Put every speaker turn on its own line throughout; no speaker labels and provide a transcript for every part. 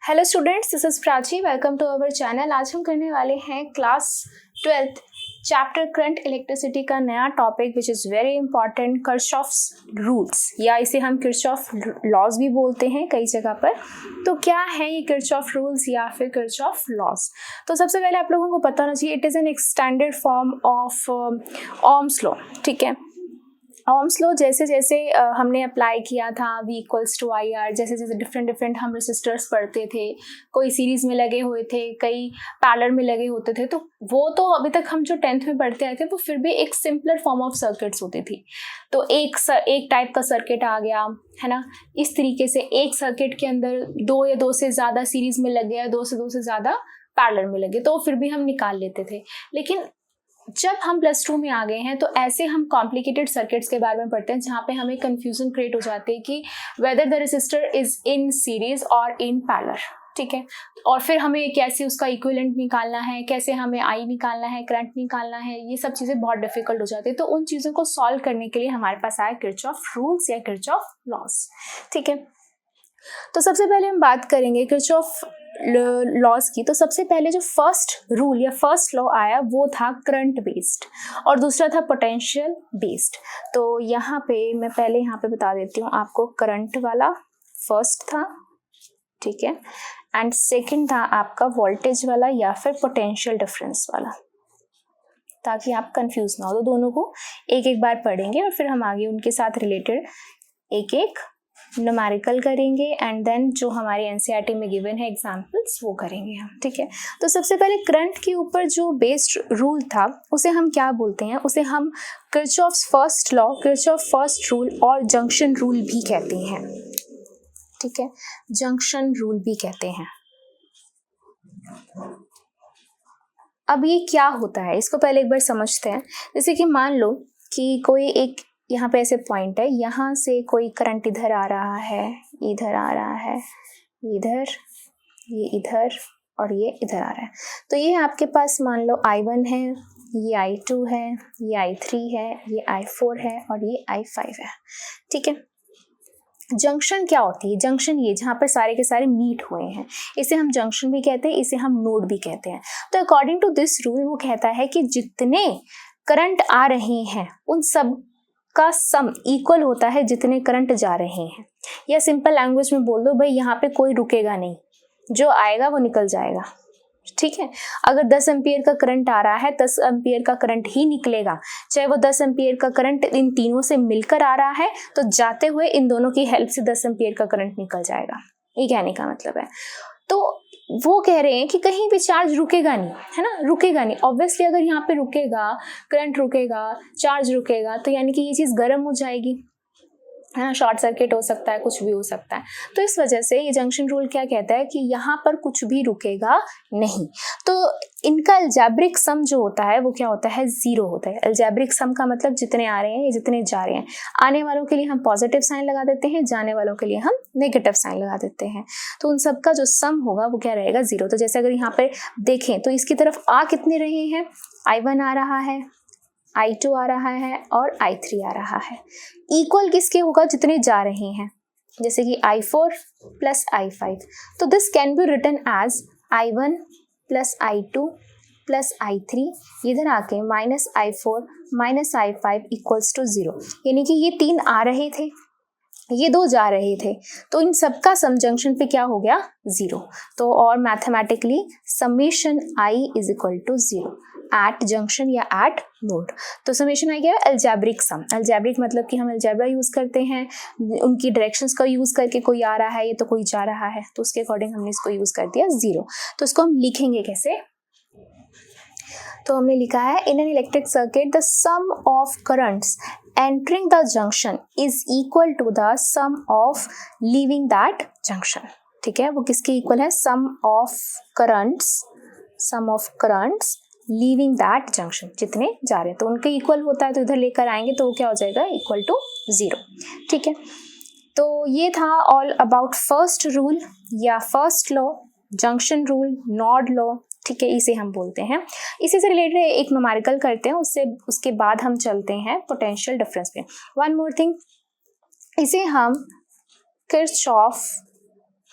Hello students, this is Prachi. Welcome to our channel. आज हम करने वाले हैं class 12th chapter current electricity का नया topic which is very important, Kirchhoff's rules, या इसे हम किरचॉफ लॉज भी बोलते हैं कई जगह पर। तो क्या है ये किरचॉफ रूल्स या फिर किरचॉफ लॉज? तो सबसे पहले आप लोगों को पता होना चाहिए, it is an extended form of Ohm's law. ठीक है, ओम्स लॉ जैसे जैसे हमने अप्लाई किया था V equals to I R, जैसे जैसे डिफरेंट हम रेसिस्टर्स पढ़ते थे, कोई सीरीज में लगे हुए थे, कई पैरेलल में लगे होते थे, तो वो तो अभी तक हम जो 10th में पढ़ते आए थे वो फिर भी एक सिंपलर फॉर्म ऑफ सर्किट्स होती थी। तो एक टाइप का सर्किट आ गया है ना, इस तरीके से एक सर्किट के अंदर दो या दो से ज़्यादा सीरीज में लग गया, दो से ज़्यादा पैरेलल में लगे, तो फिर भी हम निकाल लेते थे। लेकिन जब हम +2 में आ गए हैं तो ऐसे हम कॉम्प्लिकेटेड सर्किट्स के बारे में पढ़ते हैं जहाँ पे हमें कंफ्यूजन क्रिएट हो जाती है कि whether the resistor is in series और इन पैरेलल। ठीक है, और फिर हमें कैसे उसका इक्विवेलेंट निकालना है, कैसे हमें आई निकालना है, करंट निकालना है, ये सब चीज़ें बहुत डिफिकल्ट हो जाती है। तो उन चीज़ों को सॉल्व करने के लिए हमारे पास आया किरचॉफ रूल्स या किरचॉफ लॉज। ठीक है, तो सबसे पहले हम बात करेंगे किरचॉफ लॉज की। तो सबसे पहले जो फर्स्ट रूल या फर्स्ट लॉ आया वो था करंट बेस्ड और दूसरा था पोटेंशियल बेस्ड। तो यहाँ पे मैं पहले यहाँ पे बता देती हूँ आपको, करंट वाला फर्स्ट था, ठीक है, एंड सेकंड था आपका वोल्टेज वाला या फिर पोटेंशियल डिफरेंस वाला, ताकि आप कंफ्यूज ना हो। तो दोनों को एक एक बार पढ़ेंगे और फिर हम आगे उनके साथ रिलेटेड एक एक न्यूमेरिकल करेंगे एंड देन जो हमारे एनसीईआरटी में गिवन है एग्जांपल्स वो करेंगे हम। ठीक है, तो सबसे पहले करंट के ऊपर जो बेस्ड रूल था उसे हम क्या बोलते हैं? उसे हम Kirchhoff's first law, Kirchhoff first rule और जंक्शन रूल भी कहते हैं। ठीक है, जंक्शन रूल भी कहते हैं। अब ये क्या होता है इसको पहले एक बार समझते हैं। जैसे कि मान लो कि कोई एक यहाँ पे ऐसे पॉइंट है, यहाँ से कोई करंट इधर आ रहा है, इधर आ रहा है, इधर, ये इधर और ये इधर आ रहा है। तो ये आपके पास मान लो I1 है, ये I2 है, ये I3 है, ये I4 है और ये I5 है। ठीक है, जंक्शन क्या होती है? जंक्शन ये जहाँ पर सारे के सारे मीट हुए हैं, इसे हम जंक्शन भी कहते हैं, इसे हम नोड भी कहते हैं। तो अकॉर्डिंग टू दिस रूल वो कहता है कि जितने करंट आ रहे हैं उन सब का सम इक्वल होता है जितने करंट जा रहे हैं। या सिंपल लैंग्वेज में बोल दो भाई, यहाँ पे कोई रुकेगा नहीं, जो आएगा वो निकल जाएगा। ठीक है, अगर 10 एम्पियर का करंट आ रहा है 10 एम्पियर का करंट ही निकलेगा, चाहे वो 10 एम्पियर का करंट इन तीनों से मिलकर आ रहा है तो जाते हुए इन दोनों की हेल्प से 10 एम्पियर का करंट निकल जाएगा। ये कहने का मतलब है। तो वो कह रहे हैं कि कहीं भी चार्ज रुकेगा नहीं, है ना, रुकेगा नहीं। ऑब्वियसली अगर यहाँ पे रुकेगा, करंट रुकेगा, चार्ज रुकेगा, तो यानी कि ये चीज़ गर्म हो जाएगी, है ना, शॉर्ट सर्किट हो सकता है, कुछ भी हो सकता है। तो इस वजह से ये जंक्शन रूल क्या कहता है कि यहाँ पर कुछ भी रुकेगा नहीं। तो इनका अलजेब्रिक सम जो होता है वो क्या होता है? 0 होता है। अलजेब्रिक सम का मतलब जितने आ रहे हैं या जितने जा रहे हैं, आने वालों के लिए हम पॉजिटिव साइन लगा देते हैं, जाने वालों के लिए हम नेगेटिव साइन लगा देते हैं। तो उन सब का जो सम होगा वो क्या रहेगा? 0। तो जैसे अगर यहाँ पर देखें तो इसकी तरफ आ कितने रहे हैं? I1 आ रहा है, I2 आ रहा है और I3 आ रहा है। इक्वल किसके होगा? जितने जा रहे हैं, जैसे कि I4 प्लस I5। तो this can be written as I1 plus I2 plus I3, इधर आके minus I4 minus I5 equals to 0। यानी कि ये 3 आ रहे थे, ये 2 जा रहे थे, तो इन सबका सम जंक्शन पे क्या हो गया? 0। तो और mathematically summation I is equal to 0 at junction या एट नोड। तो समेशन आई क्या है? अलजेब्रिक सम। अलजेब्रिक मतलब कि हम अलजेब्रा यूज करते हैं, उनकी डायरेक्शंस का यूज करके, कोई आ रहा है ये तो कोई जा रहा है, तो उसके अकॉर्डिंग हमने इसको यूज कर दिया 0। तो इसको हम लिखेंगे कैसे? तो हमने लिखा है in an electric circuit the sum of currents entering the junction is equal to the sum of leaving that junction। ठीक है, वो किसके इक्वल है? sum of currents leaving that junction, जितने जा रहे हैं तो उनके इक्वल होता है, तो इधर लेकर आएंगे तो वो क्या हो जाएगा? Equal to 0। ठीक है, तो ये था ऑल अबाउट फर्स्ट रूल या first law, junction rule, node law. ठीक है, इसे हम बोलते हैं। इसी से रिलेटेड एक न्यूमेरिकल करते हैं, उसके बाद हम चलते हैं पोटेंशियल डिफरेंस पे। वन मोर थिंग, इसे हम किरचॉफ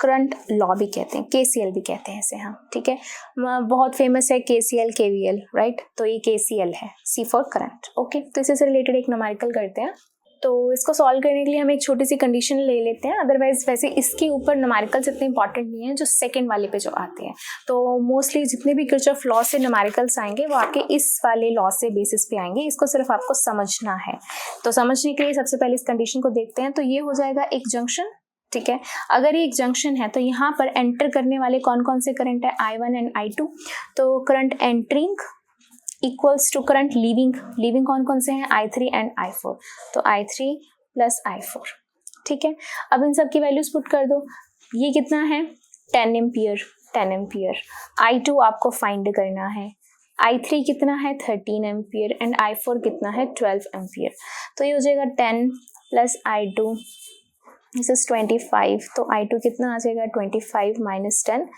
करंट लॉ भी कहते हैं, KCL भी कहते हैं इसे हम, ठीक है। बहुत फेमस है KCL KVL, राइट। तो ये KCL है, C फॉर करंट, ओके। तो इसी से रिलेटेड एक न्यूमेरिकल करते हैं। तो इसको सॉल्व करने के लिए हम एक छोटी सी कंडीशन ले लेते हैं, अदरवाइज वैसे इसके ऊपर न्यूमेरिकल्स इतने इंपॉर्टेंट नहीं है जो सेकंड वाले पे जो आते हैं। तो मोस्टली जितने भी किरचॉफ लॉ से न्यूमेरिकल्स आएंगे वो आपके इस वाले लॉ से बेसिस पे आएंगे, इसको सिर्फ आपको समझना है। तो समझने के लिए सबसे पहले इस कंडीशन को देखते हैं। तो ये हो जाएगा एक जंक्शन, ठीक है। अगर ये एक जंक्शन है तो यहाँ पर एंटर करने वाले कौन कौन से करंट है, I1 एंड I2। तो current entering equals to current leaving, leaving कौन कौन से हैं, I3 एंड I4। तो I3 प्लस I4, ठीक है। अब इन सब की वैल्यूज पुट कर दो। ये कितना है, 10 एम्पियर, 10 एम्पियर। I2 आपको फाइंड करना है, I3 कितना है, 13 एम्पियर एंड I4 कितना है, 12 एम्पियर। तो ये हो जाएगा 10 प्लस I2 दिस इज 25। तो I2 कितना आ जाएगा, 25 माइनस 10,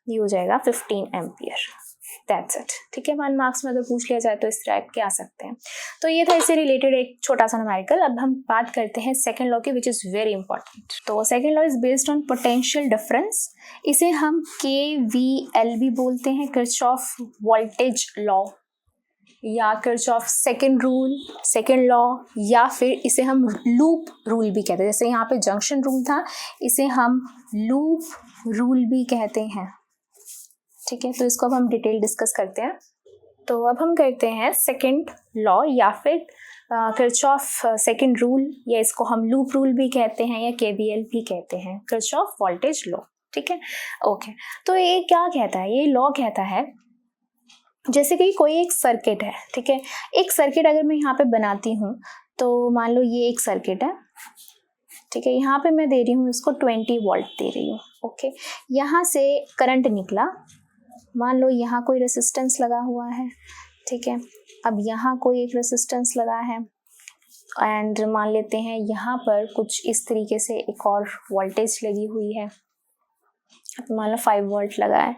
ये हो जाएगा 15 एम्पियर। दैट्स इट, ठीक है। 1 मार्क्स में अगर पूछ लिया जाए तो इस टाइप के आ सकते हैं। तो ये था इससे रिलेटेड एक छोटा सा न्यूमेरिकल। अब हम बात करते हैं सेकंड लॉ की, विच इज़ वेरी इंपॉर्टेंट। तो second law is based on potential difference. इसे हम KVL भी बोलते हैं, किरचॉफ वोल्टेज लॉ, या Kirchhoff second rule, second law, या फिर इसे हम लूप रूल भी कहते हैं। जैसे यहाँ पे जंक्शन रूल था, इसे हम लूप रूल भी कहते हैं, ठीक है। तो इसको अब हम डिटेल डिस्कस करते हैं। तो अब हम करते हैं सेकंड लॉ या फिर किरचॉफ सेकंड रूल, या इसको हम लूप रूल भी कहते हैं या KVL भी कहते हैं, किरचॉफ वोल्टेज लॉ, ठीक है, ओके। तो ये क्या कहता है, ये लॉ कहता है जैसे कि कोई एक सर्किट है, ठीक है। एक सर्किट अगर मैं यहाँ पे बनाती हूँ, तो मान लो ये एक सर्किट है, ठीक है। यहाँ पे मैं दे रही हूँ इसको 20 वोल्ट दे रही हूँ, ओके। यहाँ से करंट निकला, मान लो यहाँ कोई रेसिस्टेंस लगा हुआ है, ठीक है। अब यहाँ कोई एक रेसिस्टेंस लगा है एंड मान लेते हैं यहाँ पर कुछ इस तरीके से एक और वोल्टेज लगी हुई है, मान लो 5 वोल्ट लगा है,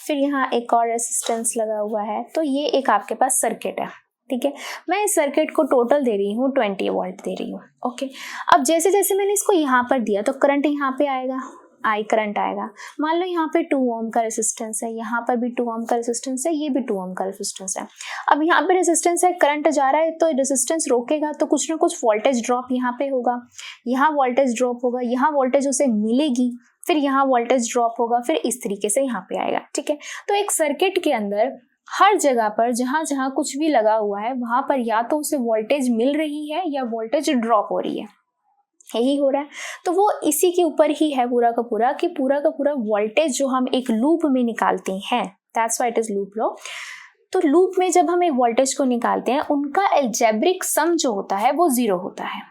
फिर यहाँ एक और रेसिस्टेंस लगा हुआ है। तो ये एक आपके पास सर्किट है, ठीक है। मैं इस सर्किट को टोटल दे रही हूँ 20 वोल्ट दे रही हूँ, ओके। अब जैसे जैसे मैंने इसको यहाँ पर दिया तो करंट यहाँ पे आएगा, I करंट आएगा। मान लो यहाँ पे 2 ओम का रेसिस्टेंस है, यहाँ पर भी 2 ओम का रेसिस्टेंस है, ये भी 2 ओम का रेसिस्टेंस है। अब यहाँ पे रेसिस्टेंस है, करंट जा रहा है, तो रेसिस्टेंस रोकेगा तो कुछ ना कुछ वोल्टेज ड्रॉप यहाँ पे होगा, यहाँ वोल्टेज ड्रॉप होगा, यहाँ वोल्टेज उसे मिलेगी, फिर यहाँ वोल्टेज ड्रॉप होगा, फिर इस तरीके से यहाँ पे आएगा, ठीक है। तो एक सर्किट के अंदर हर जगह पर जहाँ जहाँ कुछ भी लगा हुआ है वहाँ पर या तो उसे वोल्टेज मिल रही है या वोल्टेज ड्रॉप हो रही है, यही हो रहा है। तो वो इसी के ऊपर ही है पूरा का पूरा, कि पूरा का पूरा वोल्टेज जो हम एक लूप में निकालते हैं, that's why it is loop law. तो लूप में जब हम एक वोल्टेज को निकालते हैं, उनका अलजेब्रिक सम जो होता है वो 0 होता है।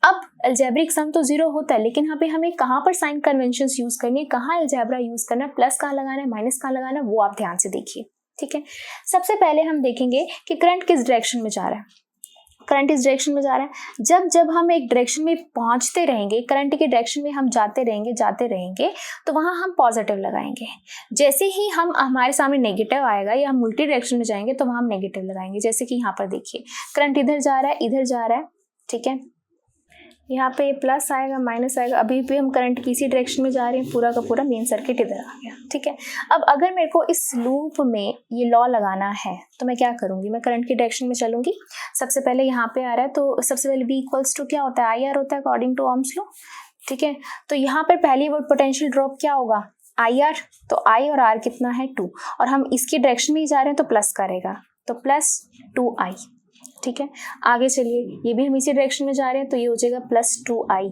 अब अलजेब्रिक सम तो 0 होता है, लेकिन यहाँ पे हमें कहाँ पर साइन कन्वेंशंस यूज करनी है, कहाँ अलजेब्रा यूज करना है, प्लस कहाँ लगाना है, माइनस कहाँ लगाना है, वो आप ध्यान से देखिए, ठीक है। सबसे पहले हम देखेंगे कि करंट किस डायरेक्शन में जा रहा है। करंट इस डायरेक्शन में जा रहा है। जब जब हम एक डायरेक्शन में पहुंचते रहेंगे, करंट के डायरेक्शन में हम जाते रहेंगे, तो वहां हम पॉजिटिव लगाएंगे। जैसे ही हम हमारे सामने नेगेटिव आएगा या हम उल्टी डायरेक्शन में जाएंगे तो वहां हम नेगेटिव लगाएंगे। जैसे कि यहाँ पर देखिए, करंट इधर जा रहा है, इधर जा रहा है, ठीक है। यहाँ पे प्लस आएगा, माइनस आएगा, अभी भी हम करंट की इसी डायरेक्शन में जा रहे हैं, पूरा का पूरा मेन सर्किट इधर आ गया, ठीक है। अब अगर मेरे को इस लूप में ये लॉ लगाना है तो मैं क्या करूँगी, मैं करंट की डायरेक्शन में चलूँगी। सबसे पहले यहाँ पे आ रहा है तो सबसे पहले V इक्वल्स टू क्या होता है, IR होता है अकॉर्डिंग टू ओम्स लॉ, ठीक है। तो यहाँ पर पहली वर्ड पोटेंशियल ड्रॉप क्या होगा, IR। तो I और R कितना है 2, और हम इसकी डायरेक्शन में ही जा रहे हैं तो प्लस करेगा, तो प्लस 2I, ठीक है। आगे चलिए, ये भी हम इसी डायरेक्शन में जा रहे हैं तो ये हो जाएगा प्लस 2I,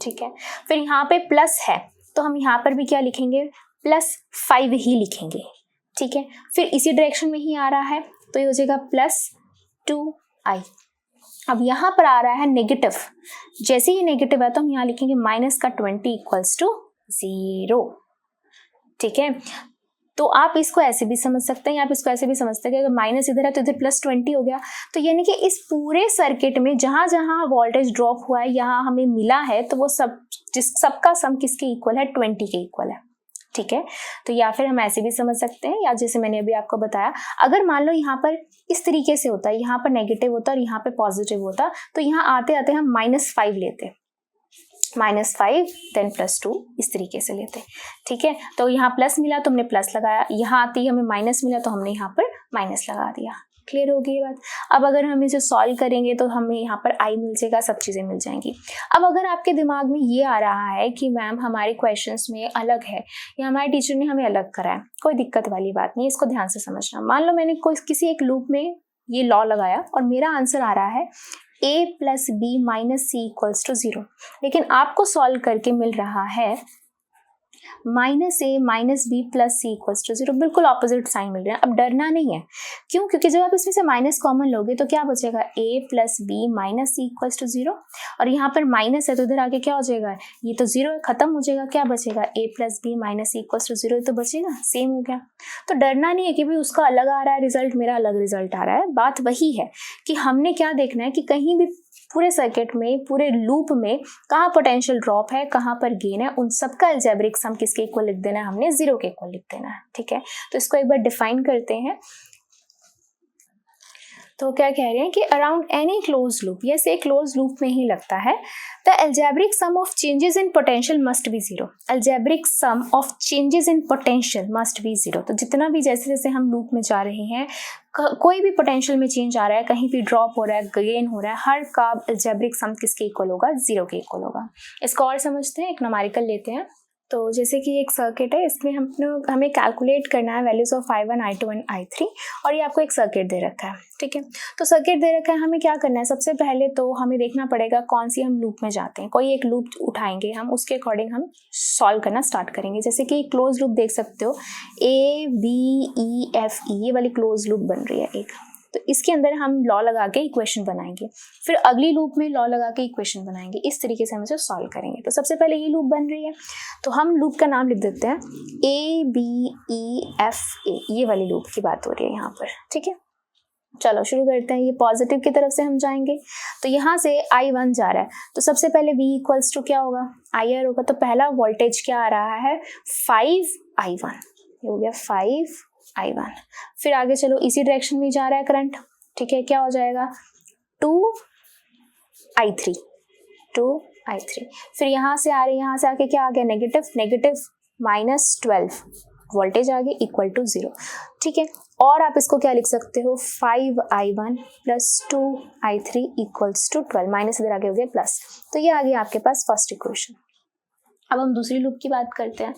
ठीक है। फिर यहाँ पे प्लस है तो हम यहाँ पर भी क्या लिखेंगे, प्लस 5 ही लिखेंगे, ठीक है। फिर इसी डायरेक्शन में ही आ रहा है तो ये हो जाएगा प्लस 2I। अब यहाँ पर आ रहा है नेगेटिव, जैसे ही नेगेटिव है तो हम यहाँ लिखेंगे माइनस का 20 इक्वल्स टू 0, ठीक है। तो आप इसको ऐसे भी समझ सकते हैं, आप इसको ऐसे भी समझते हैं कि अगर माइनस इधर है तो इधर प्लस 20 हो गया। तो यानी कि इस पूरे सर्किट में जहाँ जहाँ वोल्टेज ड्रॉप हुआ है, यहाँ हमें मिला है, तो वो सबका सम किसके इक्वल है, 20 के इक्वल है, ठीक है। तो या फिर हम ऐसे भी समझ सकते हैं, या जैसे मैंने अभी आपको बताया, अगर मान लो यहाँ पर इस तरीके से होता, यहाँ पर नेगेटिव होता और यहाँ पे पॉजिटिव होता, तो यहाँ आते आते हम -5 लेते, -5 देन +2 इस तरीके से लेते हैं, ठीक है। तो यहाँ प्लस मिला तो हमने प्लस लगाया, यहाँ आते ही हमें माइनस मिला तो हमने यहाँ पर माइनस लगा दिया। क्लियर हो गई ये बात। अब अगर हम इसे सॉल्व करेंगे तो हमें यहाँ पर आई मिल जाएगा, सब चीज़ें मिल जाएंगी। अब अगर आपके दिमाग में ये आ रहा है कि मैम हमारे क्वेश्चंस में अलग है या हमारे टीचर ने हमें अलग करा है, कोई दिक्कत वाली बात नहीं, इसको ध्यान से समझना। मान लो मैंने किसी एक लूप में ये लॉ लगाया और मेरा आंसर आ रहा है a + b - c = 0, लेकिन आपको सॉल्व करके मिल रहा है -a - b + c = 0, बिल्कुल ऑपोजिट साइन मिल रहे हैं। अब डरना नहीं है, क्यों? क्योंकि जब आप इसमें से माइनस कॉमन लोगे तो क्या बचेगा, a + b - c = 0, और यहाँ पर माइनस है तो इधर आके क्या हो जाएगा, ये तो 0 खत्म हो जाएगा, क्या बचेगा, a + b - c = 0 तो बचेगा, सेम हो गया। तो डरना नहीं है कि भाई उसका अलग आ रहा है रिजल्ट, मेरा अलग रिजल्ट आ रहा है। बात वही है कि हमने क्या देखना है कि कहीं भी पूरे सर्किट में, पूरे लूप में कहाँ पोटेंशियल ड्रॉप है, कहाँ पर गेन है, उन सबका अलजेब्रिक सम किसके इक्वल लिख देना है, हमने 0 के इक्वल लिख देना है, ठीक है। तो इसको एक बार डिफाइन करते हैं। तो क्या कह रहे हैं कि अराउंड एनी क्लोज लूप, ये से क्लोज लूप में ही लगता है, the algebraic sum of changes in potential must be 0। Algebraic sum of changes in potential must be 0। तो जितना भी जैसे जैसे हम लूप में जा रहे हैं, कोई भी पोटेंशियल में चेंज आ रहा है, कहीं भी ड्रॉप हो रहा है, गेन हो रहा है, हर का अलजेब्रिक सम किसके इक्वल होगा, 0 के इक्वल होगा। इसको और समझते हैं, एक न्यूमेरिकल लेते हैं। तो जैसे कि एक सर्किट है, इसमें हमें कैलकुलेट करना है values of I1, I2 and I3, और ये आपको एक सर्किट दे रखा है, ठीक है। तो सर्किट दे रखा है, हमें क्या करना है, सबसे पहले तो हमें देखना पड़ेगा कौन सी हम लूप में जाते हैं। कोई एक लूप उठाएंगे हम, उसके अकॉर्डिंग हम सॉल्व करना स्टार्ट करेंगे। जैसे कि क्लोज लूप देख सकते हो, ABEFE ये वाली क्लोज लूप बन रही है एक, तो इसके अंदर हम लॉ लगा के इक्वेशन बनाएंगे, फिर अगली लूप में लॉ लगा के इक्वेशन बनाएंगे, इस तरीके से हम इसे सॉल्व करेंगे। तो सबसे पहले ये लूप बन रही है, तो हम लूप का नाम लिख देते हैं ABEFA, ये वाली लूप की बात हो रही है यहाँ पर, ठीक है। चलो शुरू करते हैं। ये पॉजिटिव की तरफ से हम जाएंगे, तो यहाँ से I1 जा रहा है, तो सबसे पहले V = क्या होगा, IR होगा। तो पहला वोल्टेज क्या आ रहा है, 5I1, ये हो गया 5I1। फिर आगे चलो, इसी डायरेक्शन में जा रहा है करंट, ठीक है, क्या हो जाएगा 2I3, 2I3। फिर यहाँ से आ रही, यहाँ से आके क्या आ गया, नेगेटिव -12 वोल्टेज आ गई = 0, ठीक है। और आप इसको क्या लिख सकते हो, 5I1 + 2I3 = 12, माइनस इधर आगे हो गया प्लस। तो ये आ गया आपके पास फर्स्ट इक्वेशन। अब हम दूसरी लूप की बात करते हैं।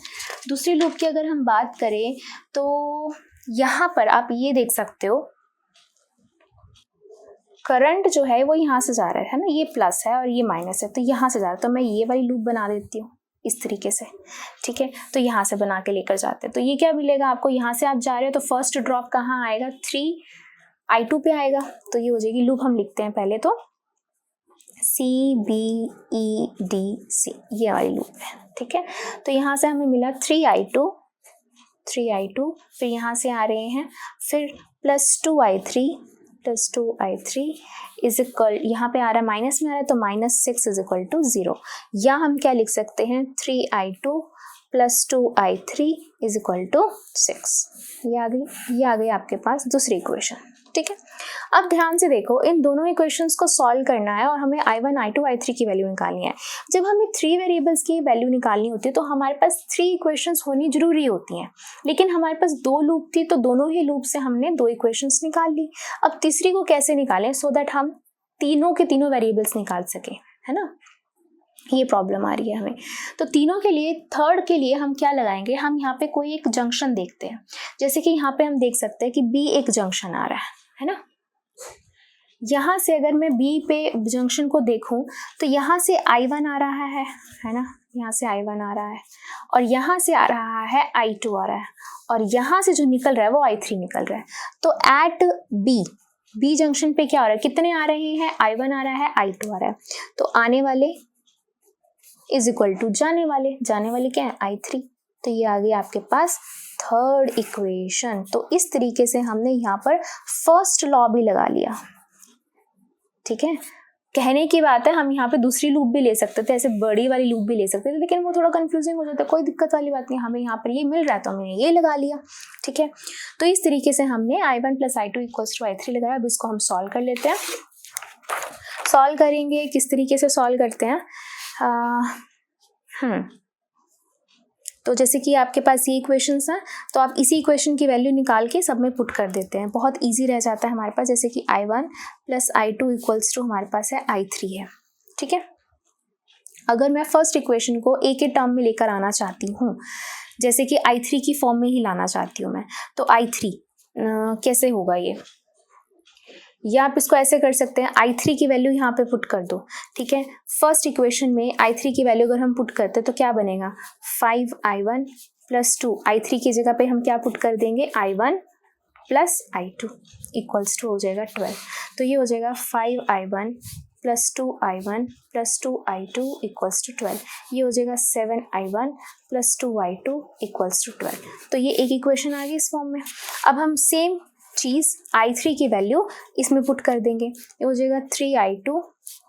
दूसरी लूप की अगर हम बात करें तो यहाँ पर आप ये देख सकते हो, करंट जो है वो यहाँ से जा रहा है ना, ये प्लस है और ये माइनस है, तो यहाँ से जा रहा है। तो मैं ये वाली लूप बना देती हूँ इस तरीके से, ठीक है। तो यहाँ से बना के लेकर जाते हैं, तो ये क्या मिलेगा आपको, यहाँ से आप जा रहे हो तो फर्स्ट ड्रॉप कहाँ आएगा, 3I2 पे आएगा। तो ये हो जाएगी लूप, हम लिखते हैं पहले तो CBEDC, ये वाली लूप है, ठीक है। तो यहाँ से हमें मिला 3I2, फिर यहाँ से आ रहे हैं, फिर +2I3 इज इक्वल, यहाँ पे आ रहा है माइनस में आ रहा है तो -6 = 0, या हम क्या लिख सकते हैं 3I2 + 2I3 = 6। ये आ गई आपके पास दूसरी इक्वेशन, ठीक है। अब ध्यान से देखो, इन दोनों इक्वेशंस को सॉल्व करना है और हमें I1, I2, I3 की वैल्यू निकालनी है। जब हमें 3 वेरिएबल्स की वैल्यू निकालनी होती है तो हमारे पास 3 इक्वेशंस होनी जरूरी होती हैं, लेकिन हमारे पास 2 लूप थी तो दोनों ही लूप से हमने 2 इक्वेशंस निकाल ली। अब तीसरी को कैसे निकालें सो दैट हम तीनों के तीनों वेरिएबल्स निकाल सकें, है ना, ये प्रॉब्लम आ रही है हमें। तो तीनों के लिए, थर्ड के लिए हम क्या लगाएंगे, हम यहाँ पे कोई एक जंक्शन देखते हैं। जैसे कि यहाँ पे हम देख सकते हैं कि B एक जंक्शन आ रहा है ना। यहाँ से अगर मैं B पे जंक्शन को देखूं तो यहाँ से I1 आ रहा है ना, यहाँ से I1 आ रहा है और यहाँ से आ रहा है I2 आ रहा है, और यहाँ से जो निकल रहा है वो I3 निकल रहा है। तो एट B जंक्शन पे क्या हो रहा है, कितने आ रहे हैं, I1 आ रहा है, I2 आ रहा है। तो आने वाले = जाने वाले क्या है, I3। तो ये आ गई आपके पास थर्ड इक्वेशन। तो इस तरीके से हमने यहाँ पर फर्स्ट लॉ भी लगा लिया, ठीक है। कहने की बात है, हम यहाँ पे दूसरी लूप भी ले सकते थे, ऐसे बड़ी वाली लूप भी ले सकते थे, लेकिन वो थोड़ा कंफ्यूजिंग हो जाता है। कोई दिक्कत वाली बात नहीं, हमें यहाँ पर ये मिल रहा है तो हमने ये लगा लिया, ठीक है। तो इस तरीके से हमने I1 + I2 = I3 लगाया। अब इसको हम सॉल्व कर लेते हैं। सॉल्व करेंगे, किस तरीके से सॉल्व करते हैं, तो जैसे कि आपके पास ये इक्वेशंस हैं, तो आप इसी इक्वेशन की वैल्यू निकाल के सब में पुट कर देते हैं, बहुत इजी रह जाता है हमारे पास। जैसे कि I1 plus I2 equals to हमारे पास है I3 है, ठीक है। अगर मैं फर्स्ट इक्वेशन को ए के टर्म में लेकर आना चाहती हूँ, जैसे कि I3 की फॉर्म में ही लाना चाहती हूँ मैं, तो I3 कैसे होगा ये, या आप इसको ऐसे कर सकते हैं, I3 की वैल्यू यहाँ पे पुट कर दो, ठीक है। फर्स्ट इक्वेशन में I3 की वैल्यू अगर हम पुट करते हैं तो क्या बनेगा, 5I1 प्लस 2, I3 की जगह पे हम क्या पुट कर देंगे, I1 plus I2 equals to हो जाएगा 12। तो ये हो जाएगा 5I1 plus 2I1 plus 2I2 equals to 12। ये हो जाएगा 7I1 plus 2I2 equals to 12। तो ये एक इक्वेशन आ गई इस फॉर्म में। अब हम सेम चीज़ I3 की वैल्यू इसमें पुट कर देंगे, ये हो जाएगा 3I2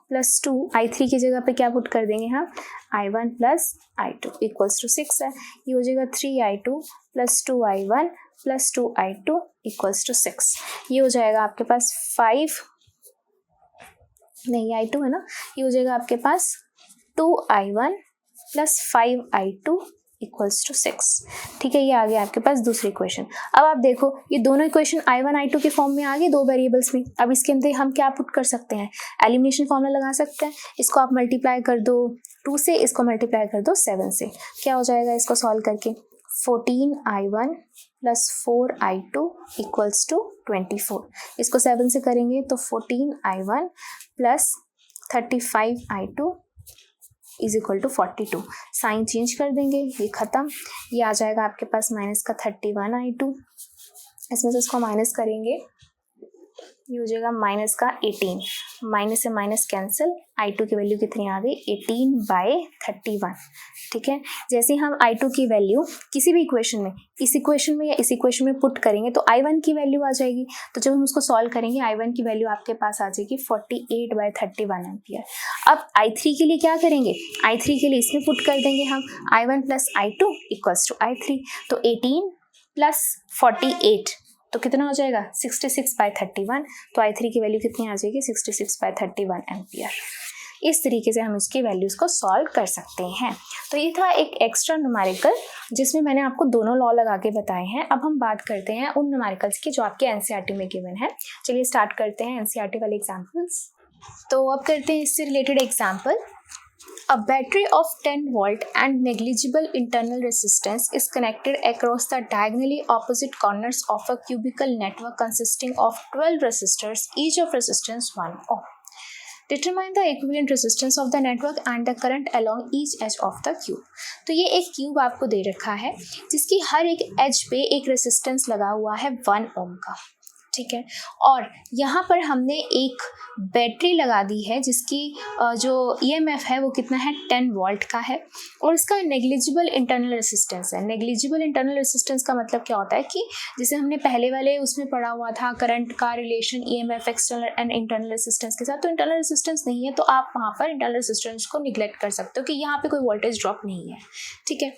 प्लस 2, I3 की जगह पे क्या पुट कर देंगे हम, I1 plus I2 equals to 6 है। ये हो जाएगा 3I2 plus 2I1 plus 2I2 equals to 6। ये हो जाएगा आपके पास 5 नहीं I2 है ना, ये हो जाएगा आपके पास 2I1 plus 5I2 equals to 6, ठीक है। ये आ गया आपके पास दूसरी इक्वेशन। अब आप देखो ये दोनों इक्वेशन I1 I2 के फॉर्म में आ गई, दो वेरिएबल्स में। अब इसके अंदर हम क्या पुट कर सकते हैं, एलिमिनेशन फॉर्मूला लगा सकते हैं। इसको आप मल्टीप्लाई कर दो 2 से, इसको मल्टीप्लाई कर दो 7 से, क्या हो जाएगा इसको सॉल्व करके, 14I1 plus 4I2 equals to 24। इसको 7 से करेंगे तो 14I1 plus 35I2 is equal to 42। Sign change कर देंगे, ये खत्म। ये आ जाएगा आपके पास माइनस का 31I2, इसमें से इसको माइनस करेंगे, ये हो जाएगा माइनस का 18, माइनस से माइनस कैंसिल, I2 की वैल्यू कितनी आ गई, 18/31, ठीक है। जैसे हम I2 की वैल्यू किसी भी इक्वेशन में, इस इक्वेशन में या इस इक्वेशन में पुट करेंगे तो I1 की वैल्यू आ जाएगी। तो जब हम उसको सॉल्व करेंगे I1 की वैल्यू आपके पास आ जाएगी 48/31 एम्पियर। अब I3 के लिए क्या करेंगे, I3 के लिए इसमें पुट कर देंगे हम I1 plus I2 equals to I3, तो 18 प्लस 48 तो कितना हो जाएगा 66/31। तो I3 की वैल्यू कितनी आ जाएगी 66/31 एम्पियर। इस तरीके से हम इसकी वैल्यूज़ को सॉल्व कर सकते हैं। तो ये था एक एक्स्ट्रा न्यूमेरिकल जिसमें मैंने आपको दोनों लॉ लगा के बताए हैं। अब हम बात करते हैं उन न्यूमेरिकल्स की जो आपके एनसीईआरटी में गिवन है। चलिए स्टार्ट करते हैं एनसीईआरटी वाले एग्जाम्पल्स। तो अब करते हैं इससे related example. A battery of 10 volt and negligible internal resistance is connected across the diagonally opposite corners of a cubical network consisting of 12 resistors, each of resistance 1 ohm. Determine the equivalent resistance of the network and the current along each edge of the cube. तो ये एक cube आपको दे रखा है जिसकी हर एक as पे एक रेसिस्टेंस लगा हुआ है 1 ओम का, ठीक है। और यहाँ पर हमने एक बैटरी लगा दी है जिसकी जो EMF है वो कितना है 10 वोल्ट का है, और इसका नेग्लिजिबल इंटरनल रेसिस्टेंस है। नेग्लिजिबल इंटरनल रेसिस्टेंस का मतलब क्या होता है कि जैसे हमने पहले वाले उसमें पढ़ा हुआ था करंट का relation EMF external and internal resistance के साथ, तो इंटरनल रेसिस्टेंस नहीं है तो आप वहाँ पर इंटरनल रेसिस्टेंस को निगलेक्ट कर सकते हो कि यहाँ पे कोई वोल्टेज ड्रॉप नहीं है, ठीक है।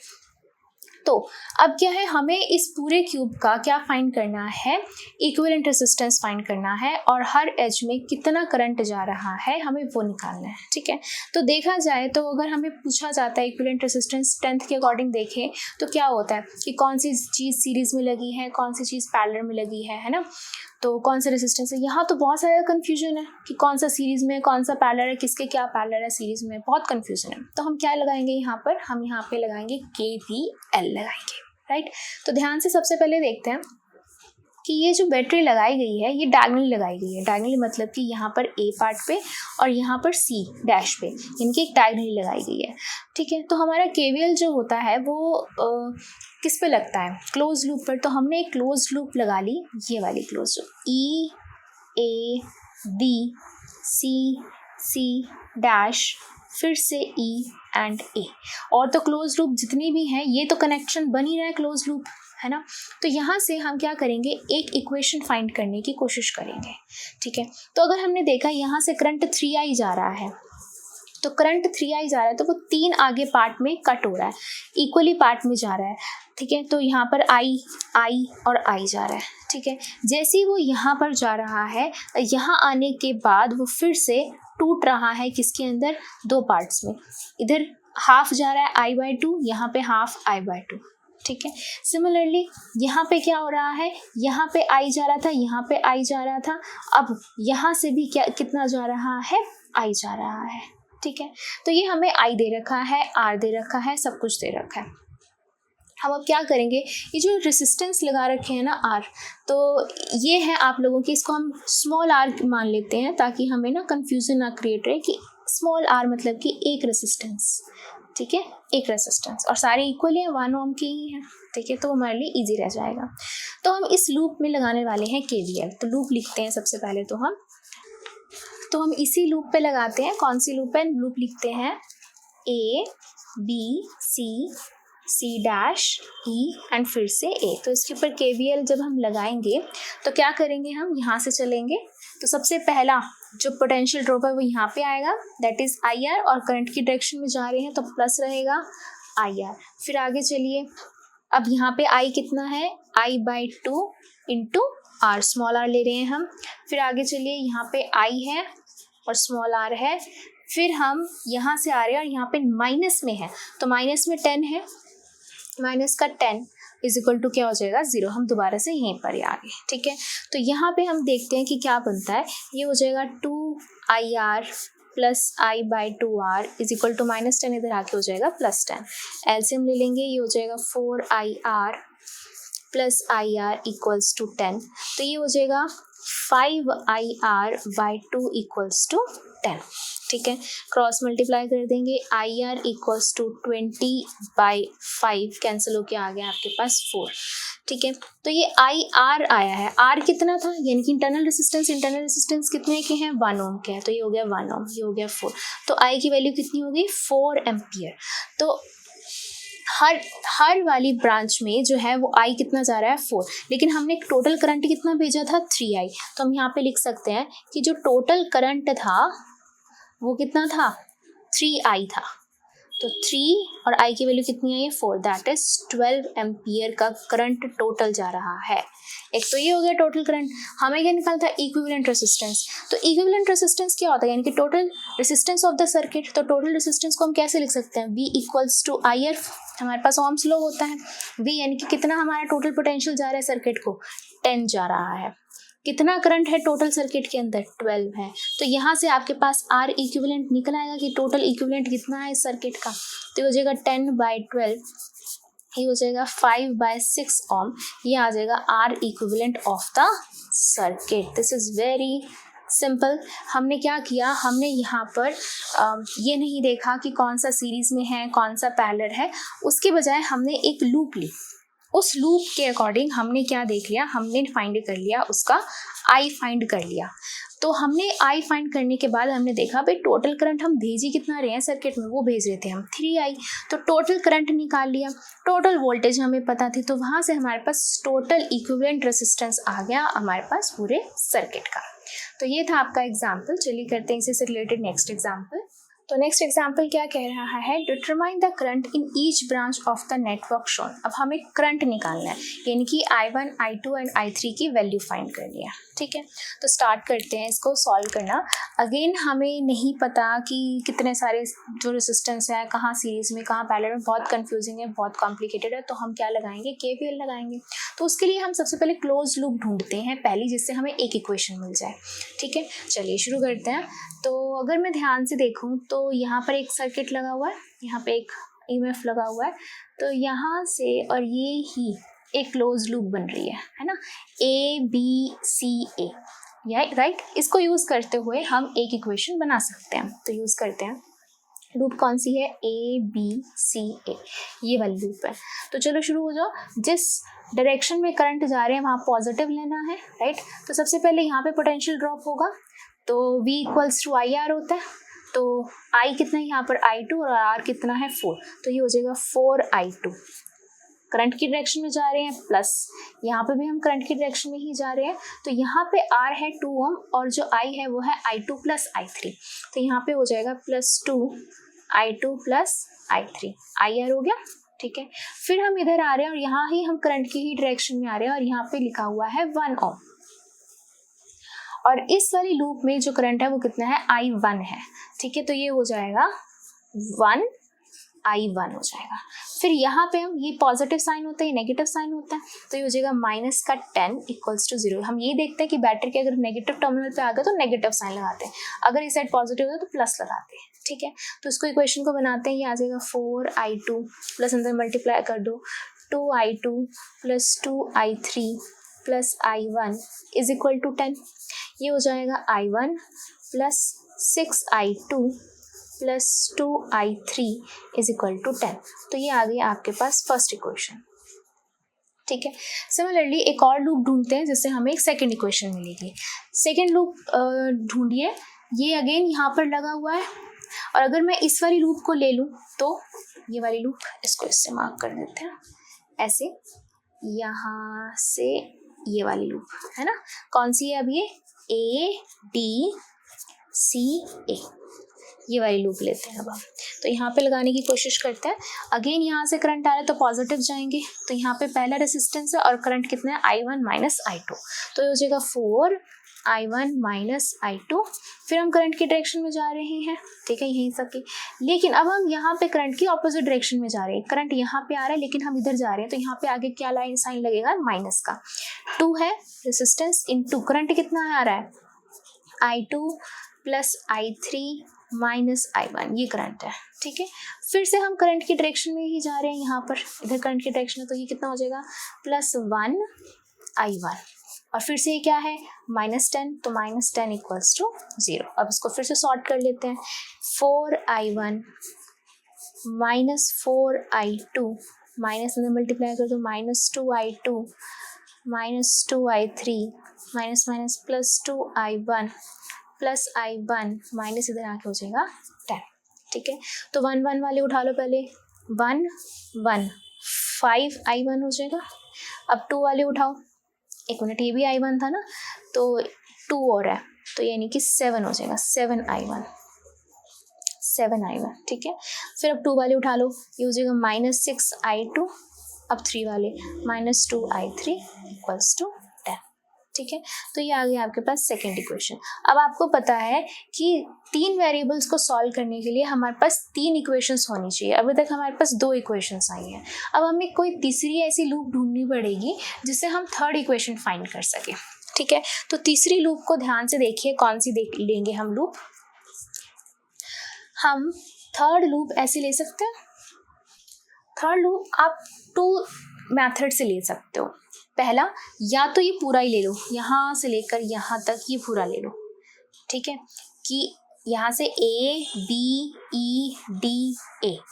तो अब क्या है, हमें इस पूरे क्यूब का क्या फाइंड करना है, इक्विवेलेंट रेसिस्टेंस फाइंड करना है, और हर एज में कितना करंट जा रहा है हमें वो निकालना है, ठीक है। तो देखा जाए तो अगर हमें पूछा जाता है इक्विवेलेंट रेसिस्टेंस 10th के अकॉर्डिंग देखें तो क्या होता है कि कौन सी चीज़ सीरीज़ में लगी है, कौन सी चीज़ पैरेलल में लगी है ना, तो कौन सा रेसिस्टेंस है। यहाँ तो बहुत सारा कन्फ्यूजन है कि कौन सा सीरीज़ में कौन सा पैरेलल है, किसके क्या पैरेलल है सीरीज़ में, बहुत कन्फ्यूजन है। तो हम क्या लगाएंगे यहाँ पर, हम यहाँ पे लगाएंगे KVL लगाएंगे, राइट। तो ध्यान से सबसे पहले देखते हैं कि ये जो बैटरी लगाई गई है ये डायगोनली लगाई गई है। डायगोनली मतलब कि यहाँ पर A पार्ट पे और यहाँ पर C डैश पे, इनकी एक डायगोनली लगाई गई है, ठीक है। तो हमारा KVL जो होता है वो किस पे लगता है, क्लोज लूप पर। तो हमने एक क्लोज लूप लगा ली, ये वाली close loop, E A B C dash फिर से E एंड A। और तो क्लोज लूप जितनी भी हैं ये तो कनेक्शन बन ही रहा है क्लोज लूप, है ना। तो यहाँ से हम क्या करेंगे, एक इक्वेशन फाइंड करने की कोशिश करेंगे, ठीक है। तो अगर हमने देखा यहाँ से करंट 3I जा रहा है, तो करंट 3I जा रहा है तो वो 3 आगे पार्ट में कट हो रहा है, इक्वली पार्ट में जा रहा है, ठीक है। तो यहाँ पर I और I जा रहा है, ठीक है। जैसे ही वो यहाँ पर जा रहा है, यहाँ आने के बाद वो फिर से टूट रहा है किसके अंदर, 2 पार्ट्स में। इधर हाफ जा रहा है I/2, यहाँ पे हाफ I/2, ठीक है। सिमिलरली यहाँ पे क्या हो रहा है, यहाँ पे I जा रहा था, यहाँ पे I जा रहा था, अब यहाँ से भी क्या कितना जा रहा है, I जा रहा है, ठीक है। तो ये हमें I दे रखा है, R दे रखा है, सब कुछ दे रखा है। हम अब क्या करेंगे, ये जो रेसिस्टेंस लगा रखे हैं ना R, तो ये है आप लोगों की, इसको हम स्मॉल r मान लेते हैं ताकि हमें ना कन्फ्यूजन ना क्रिएट रहे कि स्मॉल r मतलब कि एक रेसिस्टेंस, ठीक है, एक रेसिस्टेंस, और सारे इक्वल हैं, 1 ओम के ही हैं, ठीक है। तो हमारे लिए इजी रह जाएगा। तो हम इस लूप में लगाने वाले हैं KVL। तो लूप लिखते हैं सबसे पहले, तो हम इसी लूप पे लगाते हैं। कौन सी लूप है, लूप लिखते हैं A B C dash E and फिर से A। तो इसके ऊपर KVL जब हम लगाएंगे तो क्या करेंगे, हम यहाँ से चलेंगे। तो सबसे पहला जो पोटेंशियल ड्रॉप है वो यहाँ पे आएगा, दैट इज IR, और करंट की डायरेक्शन में जा रहे हैं तो प्लस रहेगा IR। फिर आगे चलिए, अब यहाँ पे I कितना है, I/2 into R, small r ले रहे हैं हम। फिर आगे चलिए, यहाँ पे I है और स्मॉल r है। फिर हम यहाँ से आ रहे हैं और यहाँ पे माइनस में है, तो माइनस में 10 है, माइनस का 10 इज इक्वल टू क्या हो जाएगा, 0। हम दोबारा से यहीं पर आ गए, ठीक है। तो यहाँ पे हम देखते हैं कि क्या बनता है, ये हो जाएगा 2IR plus I/2R is equal to -10, इधर आके हो जाएगा +10। एलसीएम ले लेंगे, ये हो जाएगा 4IR plus IR equals to 10। तो ये हो जाएगा 5IR/2 इक्वल्स टू 10, ठीक है। क्रॉस मल्टीप्लाई कर देंगे, IR इक्वल्स टू 20/5 कैंसिल होके आ गया आपके पास 4, ठीक है। तो ये IR आया है, R कितना था, यानी कि इंटरनल रेसिस्टेंस कितने के हैं, 1 ओम के हैं, तो ये हो गया 1 ओम, ये हो गया 4। तो I की वैल्यू कितनी हो गई, 4 एम्पियर। तो हर वाली ब्रांच में जो है वो I कितना जा रहा है, 4, लेकिन हमने टोटल करंट कितना भेजा था, 3I। तो हम यहाँ पे लिख सकते हैं कि जो टोटल करंट था वो कितना था, 3I था। तो 3 और I की वैल्यू कितनी आई है, 4, दैट इज 12 एम्पियर का करंट टोटल जा रहा है। एक तो ये हो गया टोटल करंट। हमें क्या निकालता है, इक्विवेलेंट रेसिस्टेंस। तो इक्विवेलेंट रेसिस्टेंस क्या होता है, यानी कि total resistance of the circuit. तो टोटल रेसिस्टेंस को हम कैसे लिख सकते हैं, V इक्वल्स टू IR, हमारे पास ओम्स लॉ होता है। V यानी कि कितना हमारा टोटल पोटेंशियल जा रहा है सर्किट को, 10 जा रहा है। कितना करंट है टोटल सर्किट के अंदर, 12 है। तो यहाँ से आपके पास R इक्विवेलेंट निकल आएगा कि टोटल इक्विवेलेंट कितना है इस सर्किट का। तो ये हो जाएगा 10/12, ये हो जाएगा 5/6 ओम, ये आ जाएगा R equivalent of the circuit. This is very simple. हमने क्या किया, हमने यहाँ पर ये नहीं देखा कि कौन सा सीरीज में है कौन सा पैरेलल है, उसके बजाय हमने एक लूप ली। उस लूप के अकॉर्डिंग हमने क्या देख लिया, हमने फाइंड कर लिया, उसका I फाइंड कर लिया। तो हमने I फाइंड करने के बाद हमने देखा भाई टोटल करंट हम भेज ही कितना रहे हैं सर्किट में, वो भेज रहे थे हम 3I। तो टोटल करंट निकाल लिया, टोटल वोल्टेज हमें पता थी, तो वहाँ से हमारे पास टोटल इक्विवेलेंट रेसिस्टेंस आ गया हमारे पास पूरे सर्किट का। तो ये था आपका एग्जाम्पल। चलिए करते हैं इसी से रिलेटेड नेक्स्ट एग्जाम्पल। तो नेक्स्ट एग्जाम्पल क्या कह रहा है, determine the current in each branch of the network shown. अब हमें करंट निकालना है, यानी कि I1, I2 एंड I3 की वैल्यू फाइंड करनी है, ठीक है। तो स्टार्ट करते हैं इसको सॉल्व करना। अगेन हमें नहीं पता कि कितने सारे जो रेसिस्टेंस है, कहाँ सीरीज में कहाँ पैरेलल में, बहुत कंफ्यूजिंग है, बहुत कॉम्प्लिकेटेड है। तो हम क्या लगाएंगे, KVL लगाएंगे। तो उसके लिए हम सबसे पहले क्लोज लूप ढूंढते हैं पहली, जिससे हमें एक इक्वेशन मिल जाए, ठीक है। चलिए शुरू करते हैं। तो अगर मैं ध्यान से देखूं तो यहाँ पर एक सर्किट लगा हुआ है, यहाँ पे एक EMF लगा हुआ है, तो यहाँ से और ये ही एक क्लोज लूप बन रही है ना, ABCA, राइट। इसको यूज़ करते हुए हम एक इक्वेशन बना सकते हैं। तो यूज़ करते हैं, लूप कौन सी है, ABCA, ये वाली लूप है। तो चलो शुरू हो जाओ। जिस डायरेक्शन में करंट जा रहे हैं वहाँ पॉजिटिव लेना है, राइट। तो सबसे पहले यहाँ पे पोटेंशियल ड्रॉप होगा, तो V इक्वल्स टू IR होता है। तो I कितना है यहाँ पर, I2, और R कितना है 4, तो ये हो जाएगा 4I2। करंट की डायरेक्शन में जा रहे हैं, प्लस यहाँ पे भी हम करंट की डायरेक्शन में ही जा रहे हैं, तो यहाँ पे R है 2 ओम और जो I है वो है I2 प्लस I3, तो यहाँ पे हो जाएगा +2 I2 प्लस I3, IR हो गया, ठीक है। फिर हम इधर आ रहे हैं और यहाँ ही हम करंट की ही डायरेक्शन में आ रहे हैं और यहाँ पे लिखा हुआ है 1 ओम, और इस वाली लूप में जो करंट है वो कितना है, I1 है, ठीक है। तो ये हो जाएगा 1 I1 हो जाएगा। फिर यहाँ पे हम ये पॉजिटिव साइन होता है, ये नेगेटिव साइन होता है, तो ये हो जाएगा -10 = 0। हम ये देखते हैं कि बैटरी के अगर नेगेटिव टर्मिनल पे आ गया तो नेगेटिव साइन लगाते हैं, अगर इस साइड पॉजिटिव है तो प्लस लगाते हैं, ठीक है। तो इसको इक्वेशन को बनाते हैं, ये आ जाएगा 4I2 प्लस अंदर मल्टीप्लाई कर दो 2I2 plus 2I3 plus I1 = 10। ये हो जाएगा I1 plus 6I2 plus 2I3 = 10। तो ये आ गई आपके पास फर्स्ट इक्वेशन, ठीक है। सिमिलरली एक और लूप ढूंढते हैं जिससे हमें एक सेकेंड इक्वेशन मिलेगी। सेकेंड लूप ढूंढिए, ये अगेन यहाँ पर लगा हुआ है, और अगर मैं इस वाली लूप को ले लूँ तो ये वाली लूप, इसको इससे मार्क कर देते हैं ऐसे, यहाँ से ये वाली लूप है ना, कौन सी है अब ये ADCA, ये वाली लूप लेते हैं अब हम। तो यहाँ पे लगाने की कोशिश करते हैं, अगेन यहाँ से करंट आ रहा है तो पॉजिटिव जाएंगे, तो यहाँ पे पहला रेसिस्टेंस है और करंट कितना है, I1 माइनस I2, तो ये हो जाएगा 4I1 माइनस I2। फिर हम करंट की डायरेक्शन में जा रहे हैं, ठीक है, यहीं तक की। लेकिन अब हम यहाँ पे करंट की ऑपोजिट डायरेक्शन में जा रहे हैं, करंट यहाँ पे आ रहा है लेकिन हम इधर जा रहे हैं, तो यहाँ पे आगे क्या लाइन साइन लगेगा, माइनस का। 2 है रेसिस्टेंस इनटू करंट कितना आ रहा है, I2 plus I3 minus I1, ये करंट है, ठीक है। फिर से हम करंट की डायरेक्शन में ही जा रहे हैं, यहाँ पर इधर करंट की डायरेक्शन है, तो ये कितना हो जाएगा +1 I1, और फिर से ये क्या है -10, तो -10 = 0। अब इसको फिर से सॉर्ट कर लेते हैं, 4I1 माइनस 4I2 माइनस में मल्टीप्लाई कर दो -2I2 minus 2I3 minus minus +2I1 plus I1 minus इधर आके हो जाएगा 10, ठीक है। तो 1 1 वाले उठा लो पहले, 1 1 5I1 हो जाएगा। अब 2 वाले उठाओ, एक मिनट, ये भी I1 था ना, तो 2 और है, तो यानी कि 7 हो जाएगा, 7I1, ठीक है। फिर अब 2 वाले उठा लो, ये हो जाएगा -6I2, अब 3 वाले -2I3 = 10, ठीक है। तो ये आ गया आपके पास सेकेंड इक्वेशन। अब आपको पता है कि 3 वेरिएबल्स को सॉल्व करने के लिए हमारे पास 3 इक्वेशंस होनी चाहिए, अभी तक हमारे पास 2 इक्वेशंस आई हैं। अब हमें कोई तीसरी ऐसी लूप ढूंढनी पड़ेगी जिससे हम थर्ड इक्वेशन फाइंड कर सकें, ठीक है। तो तीसरी लूप को ध्यान से देखिए, कौन सी देख लेंगे हम लूप, हम थर्ड लूप ऐसे ले सकते हैं। थर्ड लूप आप 2 मेथड से ले सकते हो। पहला, या तो ये पूरा ही ले लो, यहाँ से लेकर यहाँ तक ये पूरा ले लो, ठीक है, कि यहाँ से ABEDA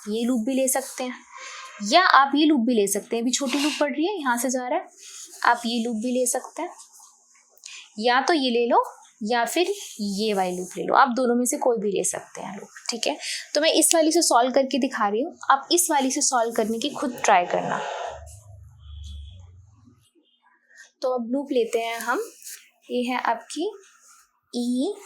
ये लूप भी ले सकते हैं, या आप ये लूप भी ले सकते हैं, अभी छोटी लूप पड़ रही है यहाँ से जा रहा है, आप ये लूप भी ले सकते हैं, या तो ये ले लो या फिर ये वाली लूप ले लो, आप दोनों में से कोई भी ले सकते हैं लूप, ठीक है। तो मैं इस वाली से सॉल्व करके दिखा रही हूँ, आप इस वाली से सॉल्व करने की खुद ट्राई करना। तो अब लूप लेते हैं हम, ये है आपकी EBCDE,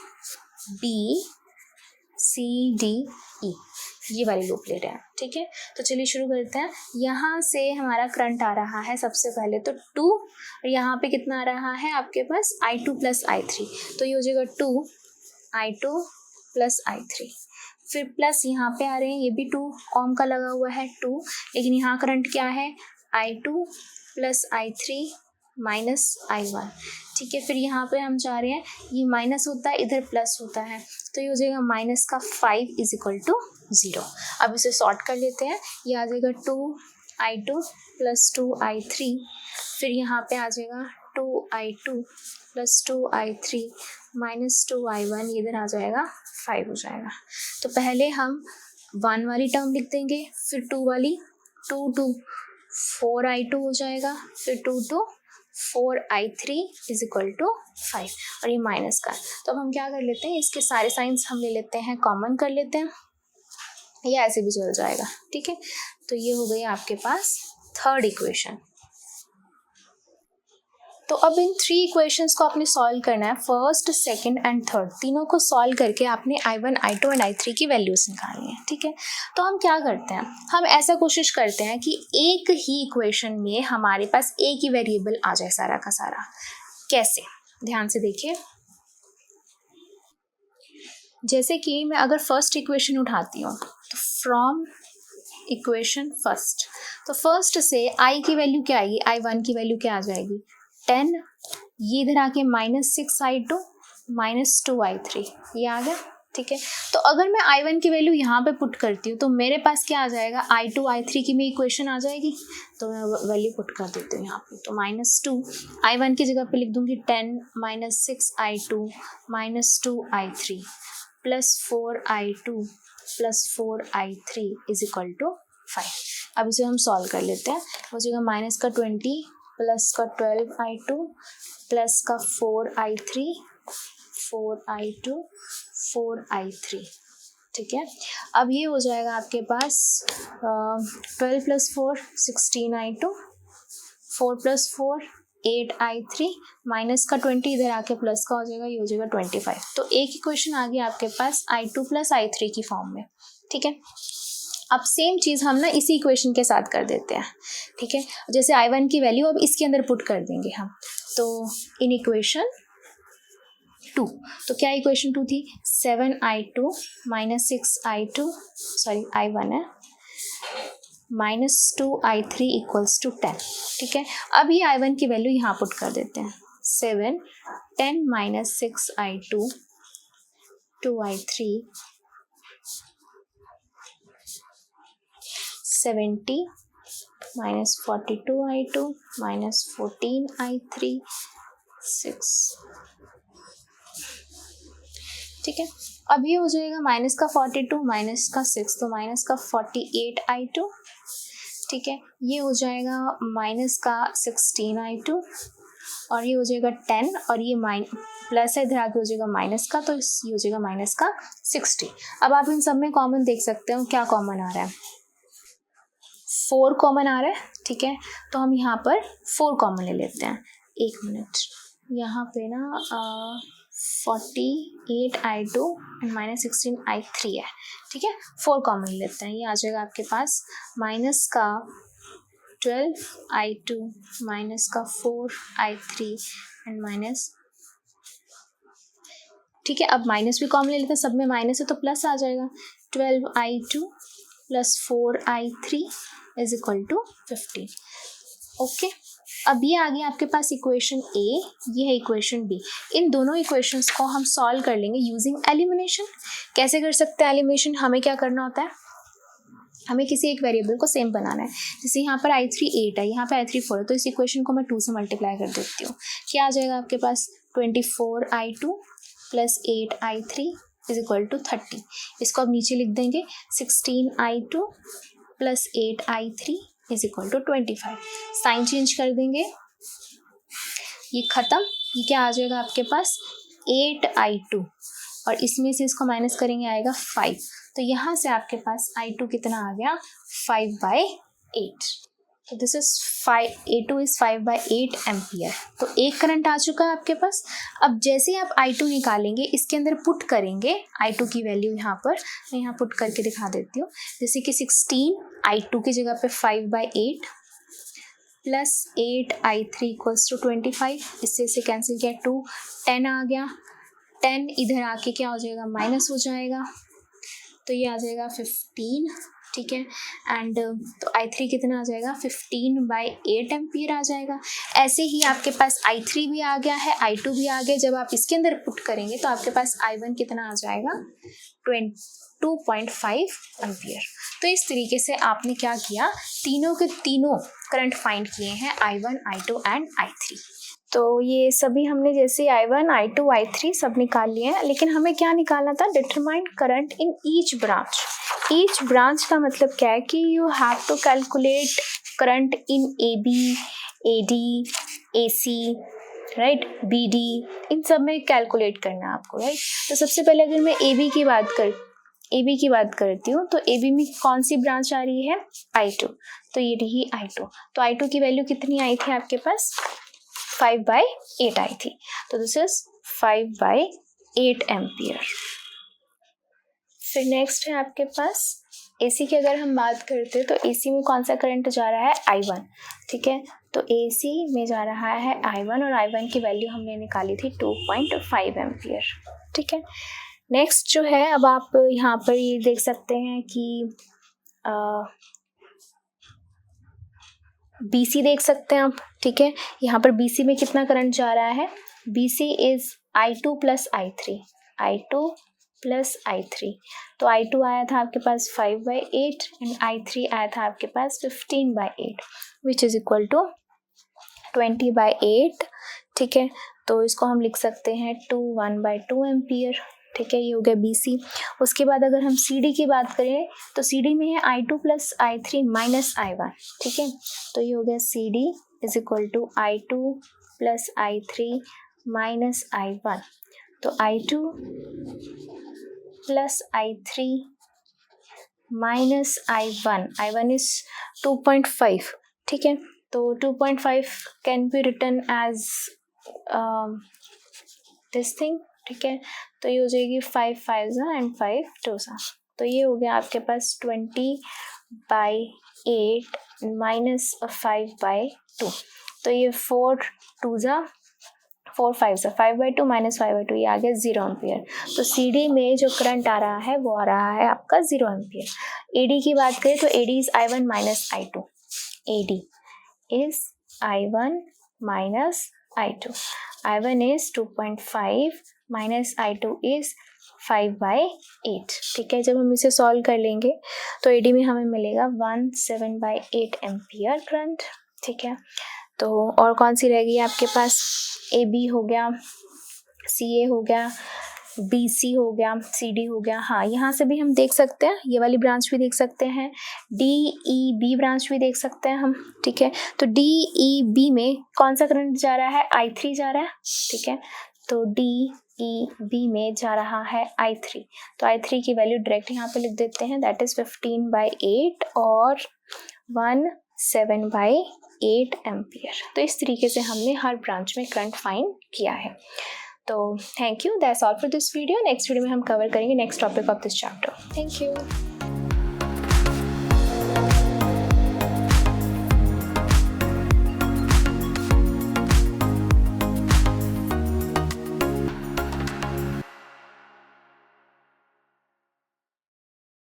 ये वाली लूप ले रहे हैं, ठीक है। तो चलिए शुरू करते हैं। यहाँ से हमारा करंट आ रहा है सबसे पहले तो 2, और यहाँ पे कितना आ रहा है आपके पास I2 प्लस I3, तो ये हो जाएगा 2I2 प्लस I3। फिर प्लस यहाँ पे आ रहे हैं, ये भी 2 ओम का लगा हुआ है 2, लेकिन यहाँ करंट क्या है I2 plus I3 minus I1, ठीक है। फिर यहाँ पे हम जा रहे हैं, ये माइनस होता है इधर प्लस होता है, तो ये हो जाएगा -5 = 0। अब इसे सॉर्ट कर लेते हैं, ये आ जाएगा 2I2 प्लस 2I3, फिर यहाँ पे आ जाएगा 2I2 plus 2I3 minus 2I1, ये इधर आ जाएगा 5 हो जाएगा। तो पहले हम 1 वाली टर्म लिख देंगे, फिर 2 वाली, 2 4I2 हो जाएगा, फिर 2 4I3 = 5, और ये माइनस का। तो अब हम क्या कर लेते हैं, इसके सारे साइंस हम ले लेते हैं, कॉमन कर लेते हैं, या ऐसे भी चल जाएगा, ठीक है। तो ये हो गई आपके पास थर्ड इक्वेशन। तो अब इन 3 इक्वेशंस को आपने सॉल्व करना है, फर्स्ट, सेकंड एंड थर्ड, तीनों को सॉल्व करके आपने I1, I2 एंड I3 की वैल्यूज निकालनी है, ठीक है। तो हम क्या करते हैं, हम ऐसा कोशिश करते हैं कि एक ही इक्वेशन में हमारे पास एक ही वेरिएबल आ जाए सारा का सारा। कैसे, ध्यान से देखिए। जैसे कि मैं अगर फर्स्ट इक्वेशन उठाती हूँ तो फ्रॉम इक्वेशन फर्स्ट, तो फर्स्ट से I की वैल्यू क्या आएगी, I1 की वैल्यू क्या आ जाएगी 10, ये इधर आके -6I2 -2I3, ये आ गया, ठीक है। तो अगर मैं I1 की वैल्यू यहाँ पे पुट करती हूँ तो मेरे पास क्या आ जाएगा, I2 I3 की मेरी इक्वेशन आ जाएगी। तो मैं वैल्यू पुट कर देती हूँ यहाँ पे, तो -2 I1 की जगह पे लिख दूंगी 10 -6I2 -2I3 +4I2 +4I3 = 5। अब इसे हम सॉल्व कर लेते हैं। हो जाएगा -20 प्लस का 12I2 प्लस का 4I3 4I3, ठीक है। अब ये हो जाएगा आपके पास 12 + 4 16I2, 4 + 4 8I3 माइनस का 20 इधर आके प्लस का हो जाएगा, ये हो जाएगा 25। तो एक इक्वेशन आ गई आपके पास I2 + I3 की फॉर्म में, ठीक है। अब सेम चीज़ हम ना इसी इक्वेशन के साथ कर देते हैं, ठीक है। जैसे I1 की वैल्यू अब इसके अंदर पुट कर देंगे हम, तो इन इक्वेशन 2, तो क्या इक्वेशन 2 थी, 7I2 -6I2 सॉरी I1 है -2I3 = 10, ठीक है। अब ये I1 की वैल्यू यहाँ पुट कर देते हैं, 7 10 -6I2 2I3 70 -42I2 -14I3 6, ठीक है। अब ये हो जाएगा माइनस का 42 माइनस का 6, तो माइनस का 48I2, ठीक है। ये हो जाएगा माइनस का 16I2 और ये हो जाएगा 10 और ये प्लस है इधर आके हो जाएगा माइनस का, तो ये हो जाएगा माइनस का 60। अब आप इन सब में कॉमन देख सकते हो, क्या कॉमन आ रहा है, 4 कॉमन आ रहा है, ठीक है। तो हम यहाँ पर 4 कॉमन ले लेते हैं। एक मिनट, यहाँ पे ना 48I2 एंड -16I3 है, ठीक है। 4 कॉमन ले लेते हैं, ये आ जाएगा आपके पास माइनस का 12I2 माइनस का 4I3 एंड माइनस, ठीक है। अब माइनस भी कॉमन ले लेते हैं, सब में माइनस है तो प्लस आ जाएगा, 12I2 + 4I3 = 15, ओके। अब ये आ गया आपके पास इक्वेशन ए, ये है इक्वेशन बी। इन दोनों इक्वेशंस को हम सॉल्व कर लेंगे यूजिंग एलिमिनेशन। कैसे कर सकते हैं एलिमिनेशन, हमें क्या करना होता है, हमें किसी एक वेरिएबल को सेम बनाना है। जैसे यहाँ पर I3 8 है, यहाँ पे I3 4 है, तो इस इक्वेशन को मैं 2 से मल्टीप्लाई कर देती हूँ। क्या आ जाएगा आपके पास, 24I2 + 8I3 = 30। इसको अब नीचे लिख देंगे, 16I2 + 8I3 = 25। साइन चेंज कर देंगे, ये खत्म। ये क्या आ जाएगा आपके पास 8I2 और इसमें से इसको माइनस करेंगे आएगा 5। तो यहाँ से आपके पास I2 कितना आ गया 5/8। तो this is 5, A2 is 5/8 ampere. तो एक करंट आ चुका है आपके पास। अब जैसे ही आप I2 निकालेंगे, इसके अंदर पुट करेंगे I2 की वैल्यू, यहाँ पर मैं यहाँ पुट करके दिखा देती हूँ। जैसे कि 16 I2 की जगह पे 5/8 प्लस 8I3 = 25, इससे से कैंसिल किया 2, 10 आ गया, 10 इधर आके क्या हो जाएगा माइनस हो जाएगा, तो ये आ जाएगा 15, ठीक है। एंड तो I3 कितना आ जाएगा 15/8 एम्पियर आ जाएगा। ऐसे ही आपके पास I3 भी आ गया है, I2 भी आ गया। जब आप इसके अंदर पुट करेंगे तो आपके पास I1 कितना आ जाएगा 22.5 एम्पियर। तो इस तरीके से आपने क्या किया, तीनों के तीनों करंट फाइंड किए हैं, I1, I2 एंड I3। तो ये सभी हमने जैसे I1, I2, I3 सब निकाल लिए हैं, लेकिन हमें क्या निकालना था, determine current in each branch. Each branch का मतलब क्या है कि you have to calculate current in AB, AD, AC, right, BD, इन सब में कैलकुलेट करना है आपको, राइट। तो सबसे पहले अगर मैं AB की बात AB की बात करती हूँ तो AB में कौन सी ब्रांच आ रही है, I2, तो ये रही I2। तो I2 की वैल्यू कितनी आई थी आपके पास, 5/8 आई थी, तो दिस इज 5/8 एम्पियर। फिर नेक्स्ट है आपके पास AC की अगर हम बात करते हैं तो AC में कौन सा करंट जा रहा है, I1, ठीक है। तो AC में जा रहा है I1 और I1 की वैल्यू हमने निकाली थी 2.5 एम्पियर, ठीक है। नेक्स्ट जो है, अब आप यहाँ पर ये देख सकते हैं कि BC देख सकते हैं आप, ठीक है। यहाँ पर BC में कितना करंट जा रहा है, BC is I2 plus I3, I2 plus I3। तो I2 आया था आपके पास 5/8 एंड I3 आया था आपके पास 15/8 विच इज इक्वल टू 20/8, ठीक है। तो इसको हम लिख सकते हैं 1/2 एम्पियर, ठीक है। ये हो गया BC। उसके बाद अगर हम CD की बात करें तो CD में है I2 plus I3 minus I1, ठीक है। तो ये हो गया CD is equal to I2 plus I3 minus I1। तो I2 plus I3 minus I1 is 2.5, ठीक है। तो 2.5 can be written as this thing, ठीक है। तो ये हो जाएगी 5 5 एंड 5 2, तो ये हो गया आपके पास 20/8 माइनस 5/2। तो ये 4 2 4 5 5/2 माइनस 5/2, ये आ गया 0 एम्पियर। तो CD में जो करंट आ रहा है वो आ रहा है आपका 0 एम्पियर। AD की बात करें तो AD is I1 minus I2, AD is I1 minus I2, I1 is 2.5 minus I2 is 5/8, ठीक है। जब हम इसे सॉल्व कर लेंगे तो AD में हमें मिलेगा 17/8 एम्पियर करंट, ठीक है। तो और कौन सी रहेगी आपके पास, AB हो गया, CA हो गया, BC हो गया, CD हो गया। हाँ, यहाँ से भी हम देख सकते हैं, ये वाली ब्रांच भी देख सकते हैं, DEB ब्रांच भी देख सकते हैं हम, ठीक है। तो DEB में कौन सा करंट जा रहा है, I3 जा रहा है, ठीक है। तो DEB में जा रहा है I3, तो I3 की वैल्यू डायरेक्ट यहाँ पे लिख देते हैं, दैट इज 15/8 और 17/8 एम्पियर। तो इस तरीके से हमने हर ब्रांच में करंट फाइंड किया है। तो thank you, that's all for this video. Next video में हम कवर करेंगे next topic of this chapter. Thank you.